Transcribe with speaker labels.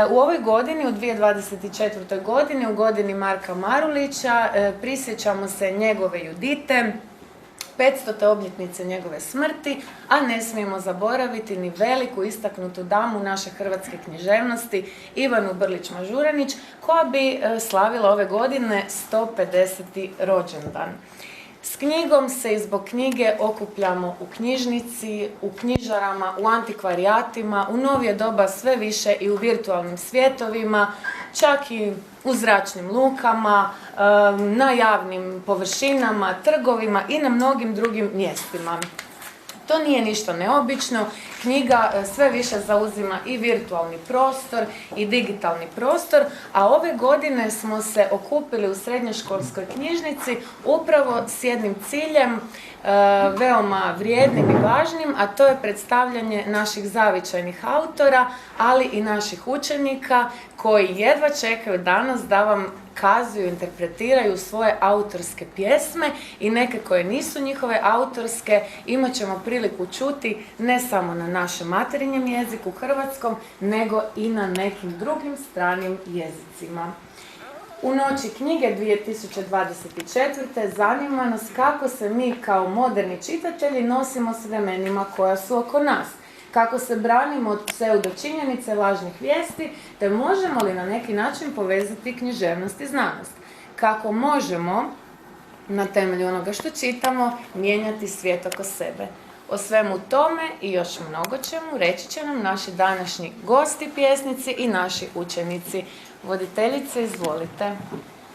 Speaker 1: U ovoj godini, u 2024. godini, u godini Marka Marulića, prisjećamo se njegove Judite, 500. obljetnice njegove smrti, a ne smijemo zaboraviti ni veliku istaknutu damu naše hrvatske književnosti, Ivanu Brlić-Mažuranić, koja bi slavila ove godine 150. rođendan. S knjigom se i zbog knjige okupljamo u knjižnici, u knjižarama, u antikvarijatima, u novije doba sve više i u virtualnim svijetovima, čak i u zračnim lukama, na javnim površinama, trgovima i na mnogim drugim mjestima. To nije ništa neobično, knjiga sve više zauzima i virtualni prostor i digitalni prostor, a ove godine smo se okupili u srednjoškolskoj knjižnici upravo s jednim ciljem veoma vrijednim i važnim, a to je predstavljanje naših zavičajnih autora, ali i naših učenika koji jedva čekaju danas da vam kazuju, interpretiraju svoje autorske pjesme i neke koje nisu njihove autorske imat ćemo priliku čuti ne samo na našem materinjem jeziku hrvatskom, nego i na nekim drugim stranim jezicima. U noći knjige 2024. zanima nas kako se mi kao moderni čitatelji nosimo s vremenima koja su oko nas, kako se branimo od pseudočinjenice lažnih vijesti, te možemo li na neki način povezati književnost i znanost. Kako možemo, na temelju onoga što čitamo, mijenjati svijet oko sebe. O svemu tome i još mnogo čemu reći će nam naši današnji gosti, pjesnici i naši učenici. Voditeljice, izvolite.